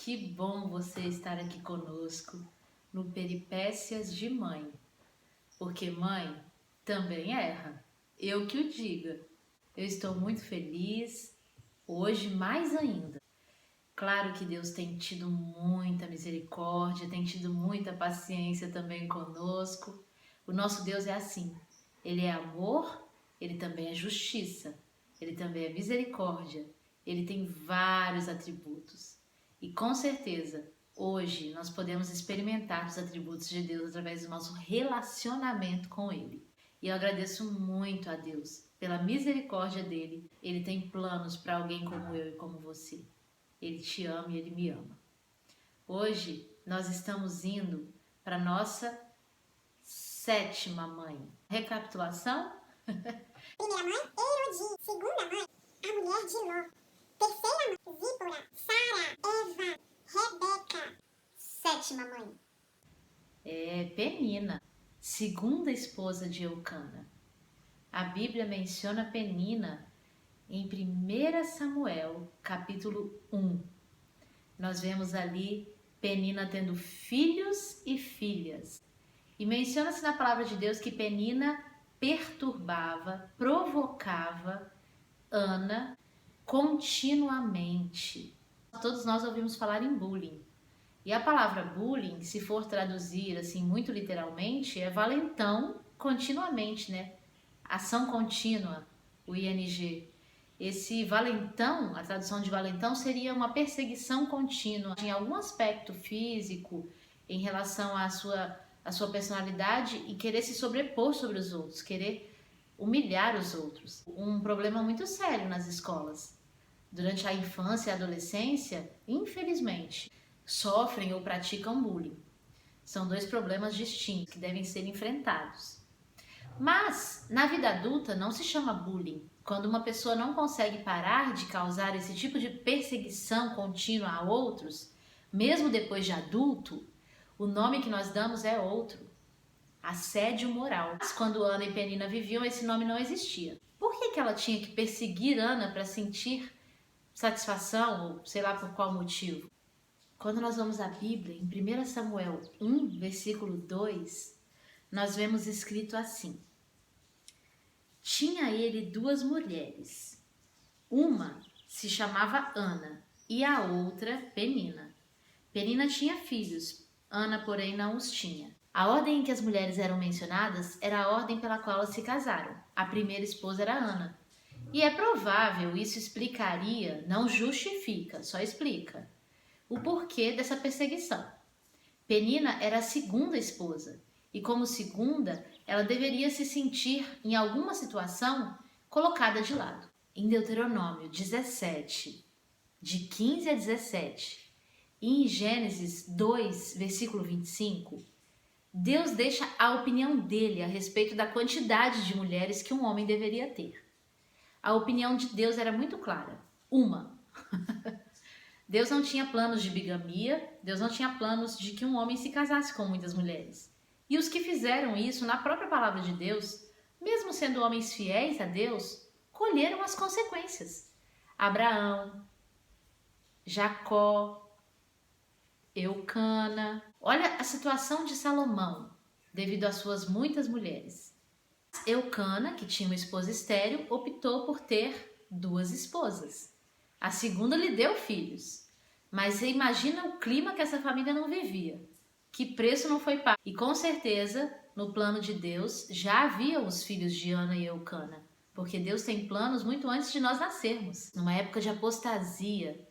Que bom você estar aqui conosco no Peripécias de Mãe, porque mãe também erra, eu que o diga. Eu estou muito feliz, hoje mais ainda. Claro que Deus tem tido muita misericórdia, tem tido muita paciência também conosco. O nosso Deus é assim, Ele é amor, Ele também é justiça, Ele também é misericórdia, Ele tem vários atributos. E com certeza, hoje nós podemos experimentar os atributos de Deus através do nosso relacionamento com Ele. E eu agradeço muito a Deus pela misericórdia dEle. Ele tem planos para alguém como eu e como você. Ele te ama e Ele me ama. Hoje nós estamos indo para a nossa 7ª mãe. Recapitulação? Primeira mãe, Elodi. Segunda mãe, a mulher de Ló. Terceira mãe, Zípora, Sara, Eva, Rebeca. 7ª mãe, Penina, segunda esposa de Eucana. A Bíblia menciona Penina em 1 Samuel, capítulo 1. Nós vemos ali Penina tendo filhos e filhas. E menciona-se na palavra de Deus que Penina perturbava, provocava Ana continuamente. Todos nós ouvimos falar em bullying. E a palavra bullying, se for traduzir assim muito literalmente, é valentão continuamente, né? Ação contínua, o ING. Esse valentão, a tradução de valentão seria uma perseguição contínua em algum aspecto físico em relação à sua personalidade e querer se sobrepor sobre os outros, querer humilhar os outros. Um problema muito sério nas escolas. Durante a infância e a adolescência, infelizmente, sofrem ou praticam bullying. São dois problemas distintos que devem ser enfrentados. Mas, na vida adulta, não se chama bullying quando uma pessoa não consegue parar de causar esse tipo de perseguição contínua a outros, mesmo depois de adulto. O nome que nós damos é outro: assédio moral. Mas quando Ana e Penina viviam, esse nome não existia. Por que ela tinha que perseguir Ana para sentir satisfação, ou sei lá por qual motivo? Quando nós vamos à Bíblia, em 1 Samuel 1, versículo 2, nós vemos escrito assim: tinha ele 2 mulheres. Uma se chamava Ana e a outra Penina. Penina tinha filhos, Ana, porém, não os tinha. A ordem em que as mulheres eram mencionadas era a ordem pela qual elas se casaram. A primeira esposa era Ana. E é provável, isso explicaria, não justifica, só explica, o porquê dessa perseguição. Penina era a segunda esposa, e como segunda, ela deveria se sentir, em alguma situação, colocada de lado. Em Deuteronômio 17, de 15 a 17, e em Gênesis 2, versículo 25, Deus deixa a opinião dele a respeito da quantidade de mulheres que um homem deveria ter. A opinião de Deus era muito clara: uma. Deus não tinha planos de bigamia, Deus não tinha planos de que um homem se casasse com muitas mulheres. E os que fizeram isso na própria palavra de Deus, mesmo sendo homens fiéis a Deus, colheram as consequências. Abraão, Jacó, Eucana. Olha a situação de Salomão, devido às suas muitas mulheres. Eucana, que tinha uma esposa estéril, optou por ter 2 esposas. A segunda lhe deu filhos. Mas você imagina o clima que essa família não vivia. Que preço não foi pago. E com certeza, no plano de Deus, já havia os filhos de Ana e Eucana. Porque Deus tem planos muito antes de nós nascermos. Numa época de apostasia,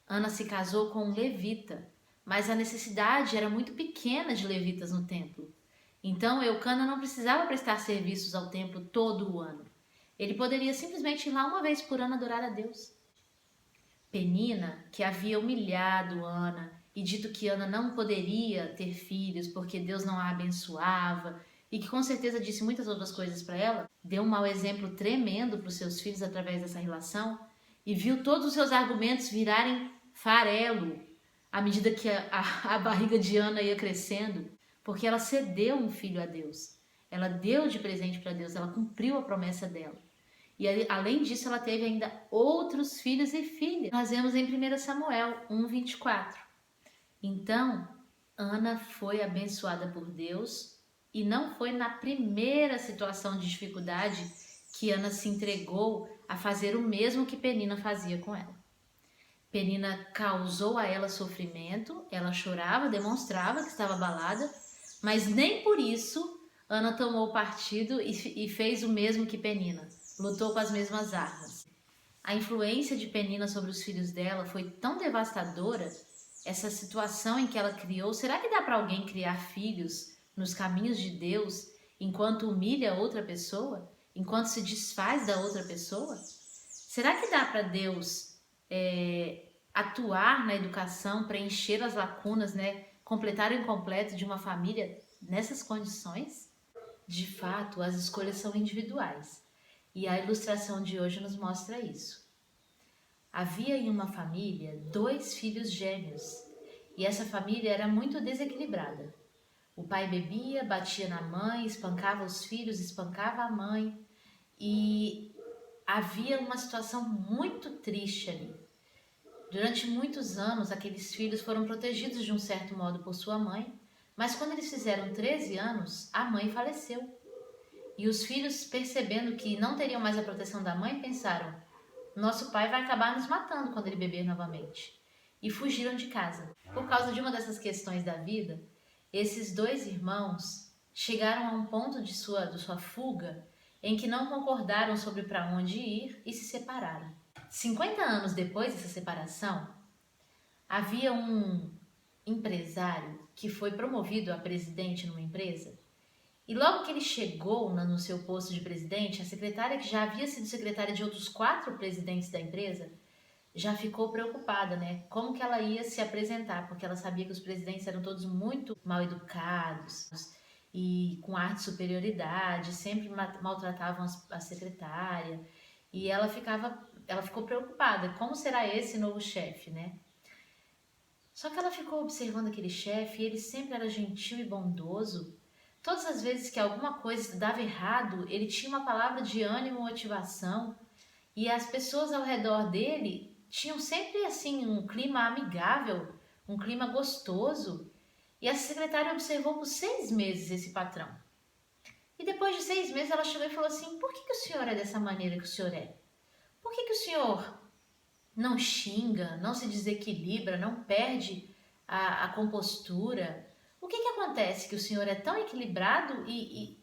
Ana se casou com um levita. Mas a necessidade era muito pequena de levitas no templo. Então, Eucana não precisava prestar serviços ao templo todo o ano. Ele poderia simplesmente ir lá uma vez por ano adorar a Deus. Penina, que havia humilhado Ana e dito que Ana não poderia ter filhos porque Deus não a abençoava e que com certeza disse muitas outras coisas para ela, deu um mau exemplo tremendo para os seus filhos através dessa relação e viu todos os seus argumentos virarem farelo à medida que a barriga de Ana ia crescendo, porque ela cedeu um filho a Deus. Ela deu de presente para Deus, ela cumpriu a promessa dela. E além disso, ela teve ainda outros filhos e filhas. Nós vemos em 1 Samuel 1, 24. Então, Ana foi abençoada por Deus e não foi na primeira situação de dificuldade que Ana se entregou a fazer o mesmo que Penina fazia com ela. Penina causou a ela sofrimento, ela chorava, demonstrava que estava abalada, mas nem por isso Ana tomou partido e fez o mesmo que Penina, lutou com as mesmas armas. A influência de Penina sobre os filhos dela foi tão devastadora, essa situação em que ela criou. Será que dá para alguém criar filhos nos caminhos de Deus enquanto humilha outra pessoa? Enquanto se desfaz da outra pessoa? Será que dá para Deus atuar na educação, preencher as lacunas, né? Completar o incompleto de uma família nessas condições? De fato, as escolhas são individuais e a ilustração de hoje nos mostra isso. Havia em uma família 2 filhos gêmeos e essa família era muito desequilibrada. O pai bebia, batia na mãe, espancava os filhos, espancava a mãe e havia uma situação muito triste ali. Durante muitos anos, aqueles filhos foram protegidos de um certo modo por sua mãe, mas quando eles fizeram 13 anos, a mãe faleceu. E os filhos, percebendo que não teriam mais a proteção da mãe, pensaram: nosso pai vai acabar nos matando quando ele beber novamente. E fugiram de casa. Por causa de uma dessas questões da vida, esses 2 irmãos chegaram a um ponto de sua fuga em que não concordaram sobre para onde ir e se separaram. 50 anos depois dessa separação, havia um empresário que foi promovido a presidente numa empresa. E logo que ele chegou no seu posto de presidente, a secretária, que já havia sido secretária de outros 4 presidentes da empresa, já ficou preocupada, né? Como que ela ia se apresentar, porque ela sabia que os presidentes eram todos muito mal educados e com ar de superioridade, sempre maltratavam a secretária. E ela ficou preocupada, como será esse novo chefe, né? Só que ela ficou observando aquele chefe e ele sempre era gentil e bondoso. Todas as vezes que alguma coisa dava errado, ele tinha uma palavra de ânimo, motivação, e as pessoas ao redor dele tinham sempre assim um clima amigável, um clima gostoso. E a secretária observou por 6 meses esse patrão. E depois de 6 meses ela chegou e falou assim: por que o senhor é dessa maneira que o senhor é? Por que o senhor não xinga, não se desequilibra, não perde a compostura? O que acontece que o senhor é tão equilibrado e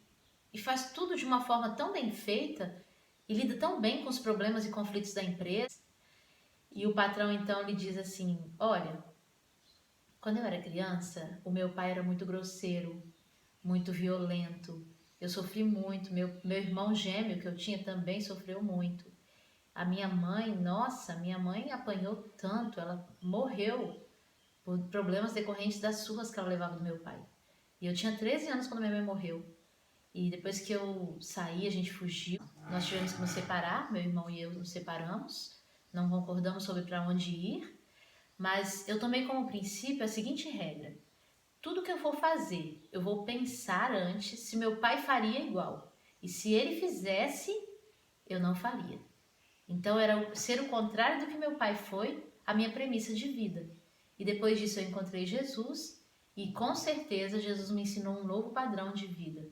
faz tudo de uma forma tão bem feita e lida tão bem com os problemas e conflitos da empresa? E o patrão então lhe diz assim: olha, quando eu era criança, o meu pai era muito grosseiro, muito violento. Eu sofri muito, meu irmão gêmeo que eu tinha também sofreu muito. A minha mãe, nossa, minha mãe apanhou tanto, ela morreu por problemas decorrentes das surras que ela levava do meu pai. E eu tinha 13 anos quando minha mãe morreu. E depois que eu saí, a gente fugiu. Nós tivemos que nos separar, meu irmão e eu nos separamos. Não concordamos sobre para onde ir. Mas eu tomei como princípio a seguinte regra: tudo que eu for fazer, eu vou pensar antes se meu pai faria igual. E se ele fizesse, eu não faria. Então era ser o contrário do que meu pai foi a minha premissa de vida. E depois disso eu encontrei Jesus e com certeza Jesus me ensinou um novo padrão de vida.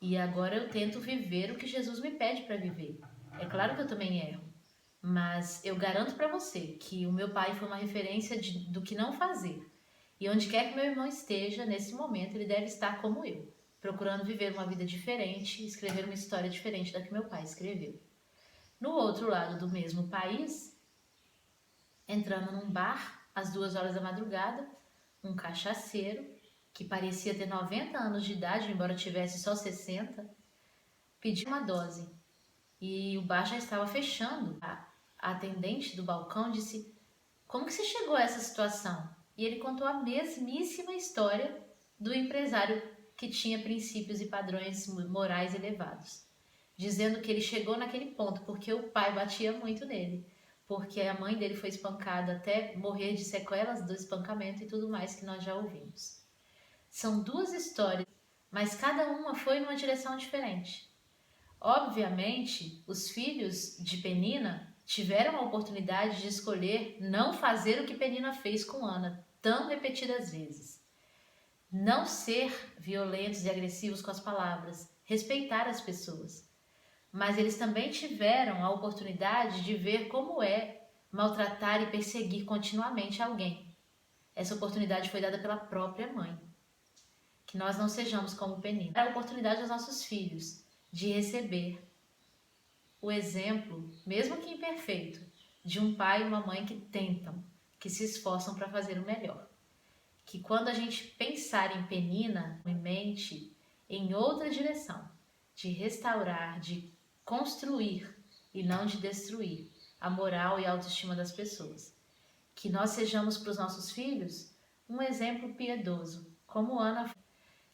E agora eu tento viver o que Jesus me pede para viver. É claro que eu também erro, mas eu garanto para você que o meu pai foi uma referência do que não fazer. E onde quer que meu irmão esteja, nesse momento, ele deve estar como eu, procurando viver uma vida diferente e escrever uma história diferente da que meu pai escreveu. No outro lado do mesmo país, entrando num bar, às 2 horas da madrugada, um cachaceiro, que parecia ter 90 anos de idade, embora tivesse só 60, pediu uma dose. E o bar já estava fechando. A atendente do balcão disse: como que você chegou a essa situação? E ele contou a mesmíssima história do empresário que tinha princípios e padrões morais elevados, dizendo que ele chegou naquele ponto porque o pai batia muito nele, porque a mãe dele foi espancada até morrer de sequelas do espancamento e tudo mais que nós já ouvimos. São 2 histórias, mas cada uma foi numa direção diferente. Obviamente, os filhos de Penina tiveram a oportunidade de escolher não fazer o que Penina fez com Ana. tão repetidas vezes. Não ser violentos e agressivos com as palavras, respeitar as pessoas. Mas eles também tiveram a oportunidade de ver como é maltratar e perseguir continuamente alguém. Essa oportunidade foi dada pela própria mãe. Que nós não sejamos como Penina. É a oportunidade aos nossos filhos de receber o exemplo, mesmo que imperfeito, de um pai e uma mãe que tentam, que se esforçam para fazer o melhor. Que quando a gente pensar em Penina, em mente em outra direção, de restaurar, de construir e não de destruir a moral e a autoestima das pessoas. Que nós sejamos para os nossos filhos um exemplo piedoso, como Ana,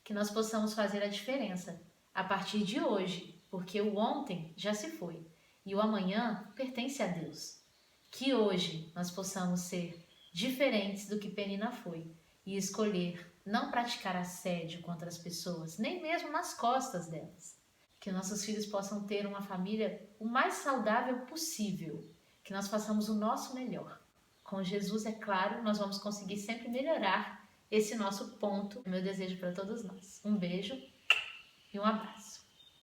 que nós possamos fazer a diferença a partir de hoje, porque o ontem já se foi e o amanhã pertence a Deus. Que hoje nós possamos ser diferentes do que Penina foi e escolher não praticar assédio contra as pessoas, nem mesmo nas costas delas. Que nossos filhos possam ter uma família o mais saudável possível, que nós façamos o nosso melhor. Com Jesus, é claro, nós vamos conseguir sempre melhorar esse nosso ponto. Meu desejo para todos nós. Um beijo e um abraço.